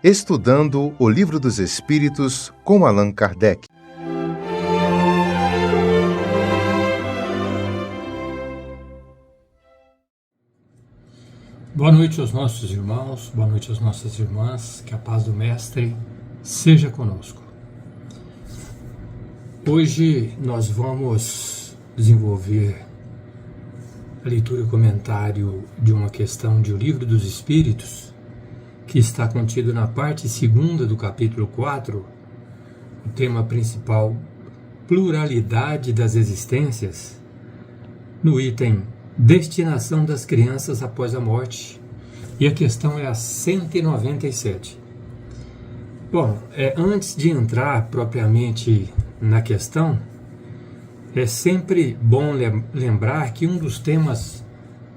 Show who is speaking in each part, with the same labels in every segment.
Speaker 1: Estudando o Livro dos Espíritos com Allan Kardec.
Speaker 2: Boa noite aos nossos irmãos, boa noite às nossas irmãs, que a paz do Mestre seja conosco. Hoje nós vamos desenvolver a leitura e o comentário de uma questão de O Livro dos Espíritos, que está contido na parte 2ª do capítulo 4, o tema principal, pluralidade das existências, no item destinação das crianças após a morte, e a questão é a 197. Bom, antes de entrar propriamente na questão, é sempre bom lembrar que um dos temas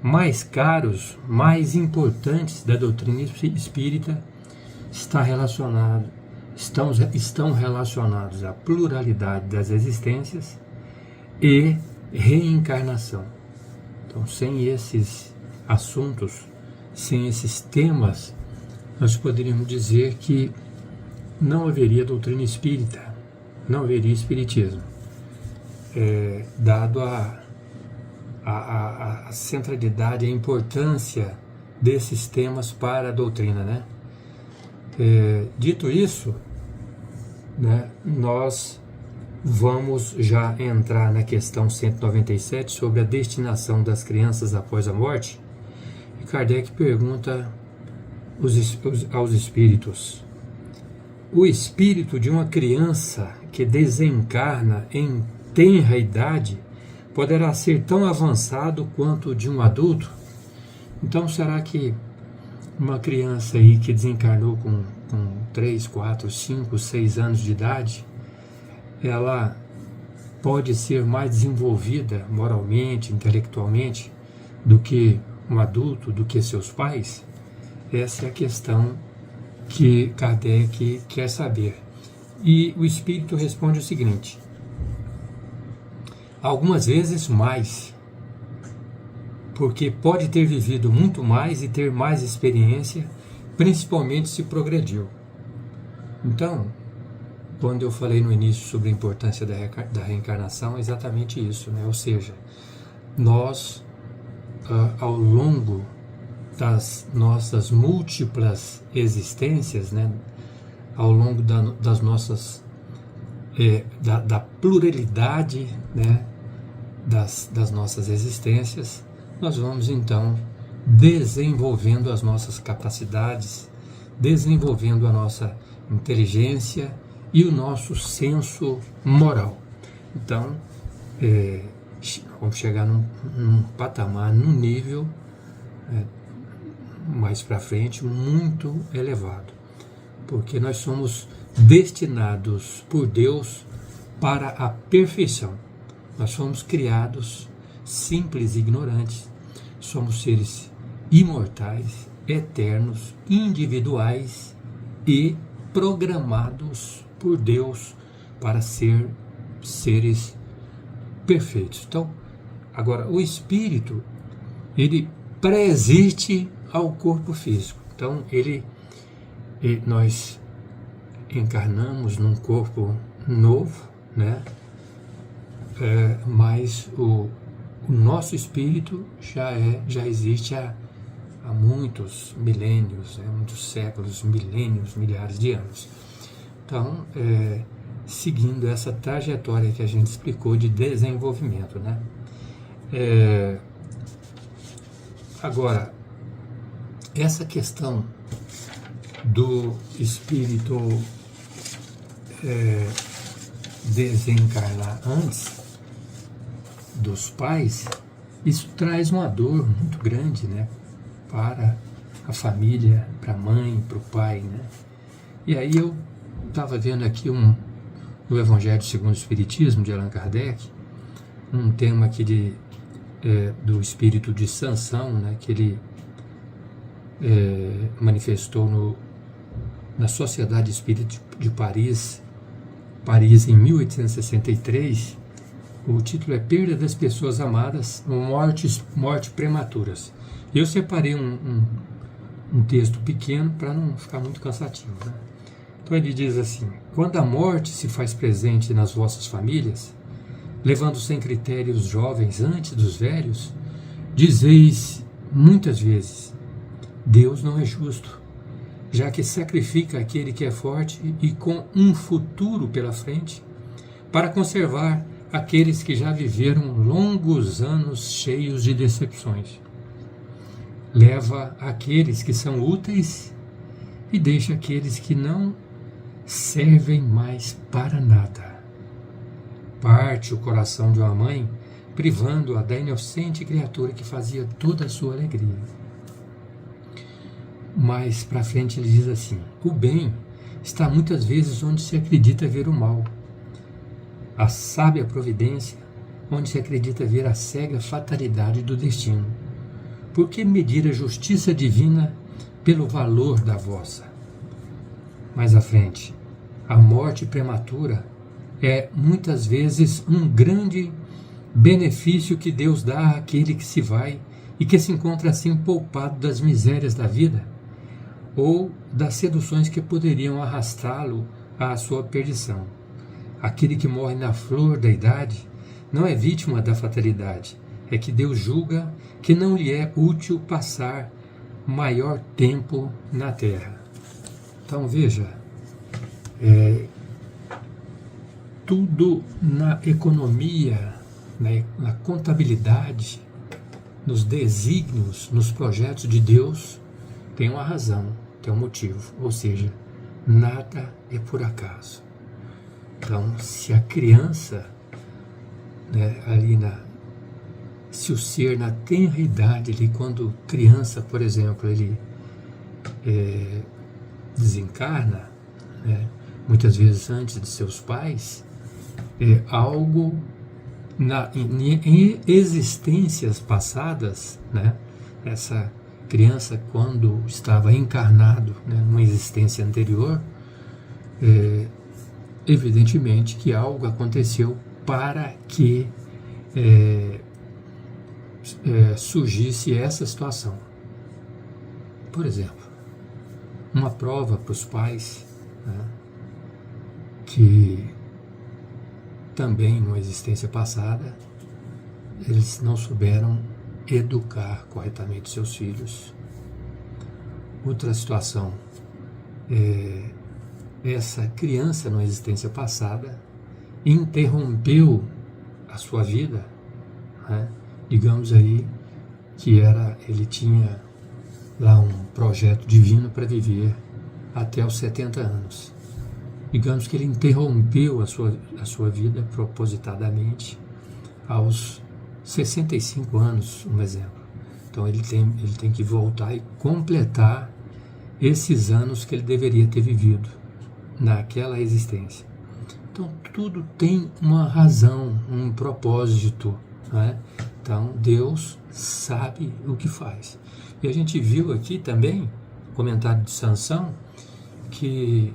Speaker 2: mais caros, mais importantes da doutrina espírita estão relacionados à pluralidade das existências e reencarnação. Então, sem esses assuntos, sem esses temas, nós poderíamos dizer que não haveria doutrina espírita, não haveria espiritismo, dado a centralidade, a importância desses temas para a doutrina, né? Dito isso, né, nós vamos já entrar na questão 197 sobre a destinação das crianças após a morte. E Kardec pergunta aos espíritos: o espírito de uma criança que desencarna em tenra idade poderá ser tão avançado quanto o de um adulto? Então, será que uma criança aí que desencarnou com 3, 4, 5, 6 anos de idade, ela pode ser mais desenvolvida moralmente, intelectualmente, do que um adulto, do que seus pais? Essa é a questão que Kardec quer saber. E o Espírito responde o seguinte: algumas vezes mais, porque pode ter vivido muito mais e ter mais experiência, principalmente se progrediu. Então, quando eu falei no início sobre a importância da reencarnação, é exatamente isso, né? Ou seja, nós, ao longo das nossas múltiplas existências, né, ao longo das nossas da pluralidade, né, das nossas existências, nós vamos então desenvolvendo as nossas capacidades, desenvolvendo a nossa inteligência e o nosso senso moral. Então, vamos chegar num patamar, num nível mais para frente muito elevado, porque nós somos destinados por Deus para a perfeição. Nós fomos criados simples e ignorantes, somos seres imortais, eternos, individuais e programados por Deus para ser seres perfeitos. Então, agora, o espírito, ele pré-existe ao corpo físico. Então, nós encarnamos num corpo novo, né? Mas o nosso espírito já existe há muitos milênios, muitos séculos, milênios, milhares de anos. Então, seguindo essa trajetória que a gente explicou de desenvolvimento, né? Agora, essa questão do espírito desencarnar antes dos pais, isso traz uma dor muito grande, né, para a família, para a mãe, para o pai, né? E aí eu estava vendo aqui no Evangelho segundo o Espiritismo, de Allan Kardec, um tema aqui do espírito de Sansão, né, que ele manifestou na Sociedade Espírita de Paris em 1863. O título é Perda das Pessoas Amadas, Mortes Prematuras. Eu separei um texto pequeno para não ficar muito cansativo, né? Então ele diz assim: quando a morte se faz presente nas vossas famílias, levando sem critério os jovens antes dos velhos, dizeis muitas vezes: Deus não é justo, já que sacrifica aquele que é forte e com um futuro pela frente, para conservar aqueles que já viveram longos anos cheios de decepções. Leva aqueles que são úteis e deixa aqueles que não servem mais para nada. Parte o coração de uma mãe, privando-a da inocente criatura que fazia toda a sua alegria. Mais para frente ele diz assim: o bem está muitas vezes onde se acredita ver o mal. A sábia providência, onde se acredita ver a cega fatalidade do destino. Por que medir a justiça divina pelo valor da vossa? Mais à frente, a morte prematura é muitas vezes um grande benefício que Deus dá àquele que se vai e que se encontra assim poupado das misérias da vida ou das seduções que poderiam arrastá-lo à sua perdição. Aquele que morre na flor da idade não é vítima da fatalidade, é que Deus julga que não lhe é útil passar maior tempo na terra. Então veja, tudo na economia, na contabilidade, nos desígnios, nos projetos de Deus, tem uma razão, tem um motivo, ou seja, nada é por acaso. Então, se a criança, se o ser na tenra idade, ali, quando criança, por exemplo, ele desencarna, muitas vezes antes de seus pais, algo em existências passadas, essa criança, quando estava encarnado, numa existência anterior, evidentemente que algo aconteceu para que surgisse essa situação. Por exemplo, uma prova para os pais, que também numa existência passada eles não souberam educar corretamente seus filhos. Outra situação, essa criança numa existência passada interrompeu a sua vida, digamos aí que ele tinha lá um projeto divino para viver até os 70 anos. Digamos que ele interrompeu a sua vida propositadamente aos 65 anos, um exemplo. Então ele tem que voltar e completar esses anos que ele deveria ter vivido naquela existência. Então tudo tem uma razão, um propósito, Então Deus sabe o que faz. E a gente viu aqui também, no comentário de Sansão, que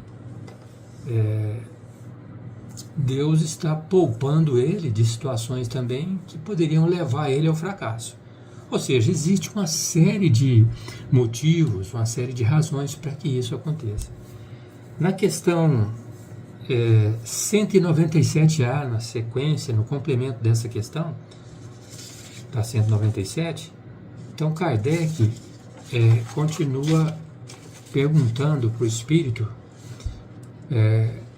Speaker 2: Deus está poupando ele de situações também que poderiam levar ele ao fracasso. Ou seja, existe uma série de motivos, uma série de razões para que isso aconteça. Na questão 197A, na sequência, no complemento dessa questão, da 197, então Kardec continua perguntando para o espírito: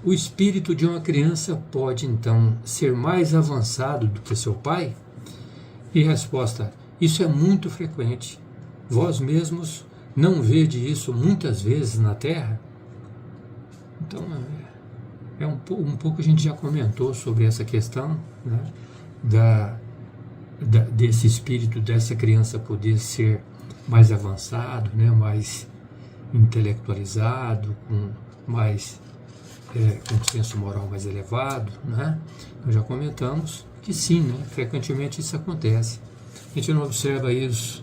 Speaker 2: o espírito de uma criança pode então ser mais avançado do que seu pai? E resposta: isso é muito frequente. Vós mesmos não vede isso muitas vezes na Terra? Então, um pouco a gente já comentou sobre essa questão, desse espírito, dessa criança poder ser mais avançado, mais intelectualizado, com mais com senso moral mais elevado, Nós já comentamos que sim, frequentemente isso acontece. A gente não observa aí os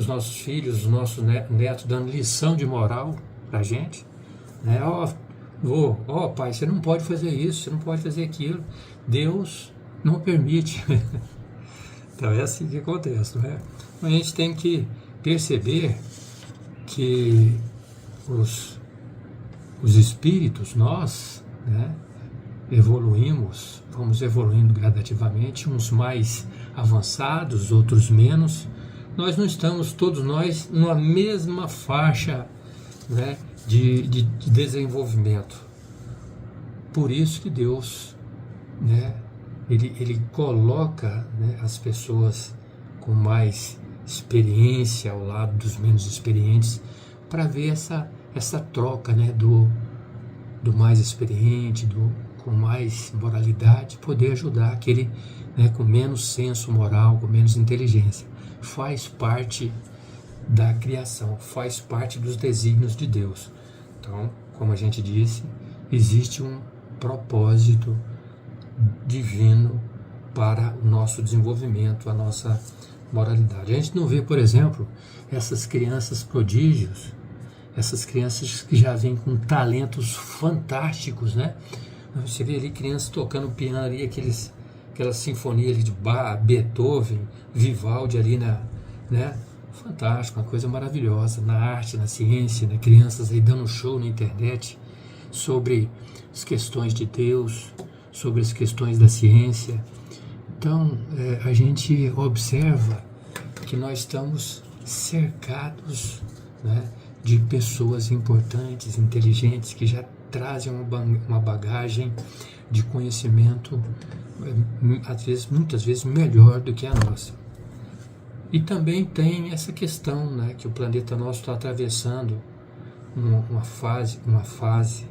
Speaker 2: nossos filhos, os nossos netos dando lição de moral para a gente, pai, você não pode fazer isso, você não pode fazer aquilo, Deus não permite. Então é assim que acontece, Então a gente tem que perceber que os espíritos, nós, né, evoluímos, vamos evoluindo gradativamente, uns mais avançados, outros menos. Nós não estamos, todos nós, numa mesma faixa, né, de desenvolvimento. Por isso que Deus, né, ele coloca, né, as pessoas com mais experiência ao lado dos menos experientes, para ver essa troca, né, do mais experiente, com mais moralidade, poder ajudar aquele, né, com menos senso moral, com menos inteligência. Faz parte da criação, faz parte dos desígnios de Deus. Então, como a gente disse, existe um propósito divino para o nosso desenvolvimento, a nossa moralidade. A gente não vê, por exemplo, essas crianças prodígios, essas crianças que já vêm com talentos fantásticos, né? Você vê ali crianças tocando piano ali, aquelas sinfonias de Bach, Beethoven, Vivaldi ali, né? Fantástico, uma coisa maravilhosa, na arte, na ciência, né? Crianças aí dando show na internet sobre as questões de Deus, sobre as questões da ciência. Então, a gente observa que nós estamos cercados, né, de pessoas importantes, inteligentes, que já trazem uma bagagem de conhecimento, muitas vezes melhor do que a nossa. E também tem essa questão, né, que o planeta nosso está atravessando uma fase,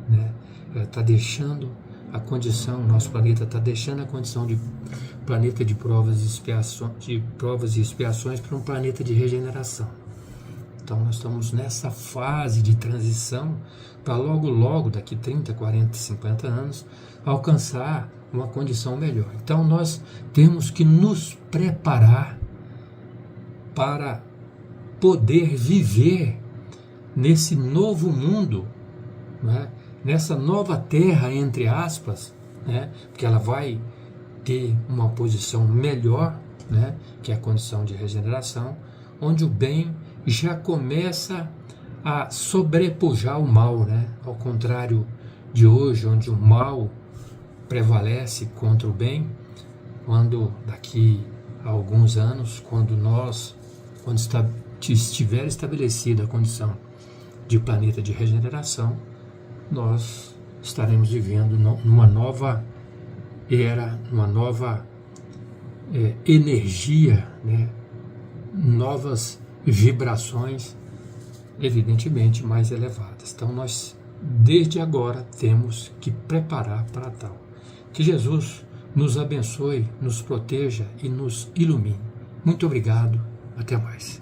Speaker 2: né, está deixando a condição, o nosso planeta está deixando a condição de planeta de provas e expiações para um planeta de regeneração. Então nós estamos nessa fase de transição para logo, daqui 30, 40, 50 anos, alcançar uma condição melhor. Então nós temos que nos preparar para poder viver nesse novo mundo, né? Nessa nova terra, entre aspas, né? Porque ela vai ter uma posição melhor, né? Que é a condição de regeneração, onde o bem já começa a sobrepujar o mal, né? Ao contrário de hoje, onde o mal prevalece contra o bem, quando daqui a alguns anos, quando estiver estabelecida a condição de planeta de regeneração, nós estaremos vivendo numa nova era, numa nova energia, né? Novas vibrações, evidentemente mais elevadas. Então nós, desde agora, temos que preparar para tal. Que Jesus nos abençoe, nos proteja e nos ilumine. Muito obrigado, até mais.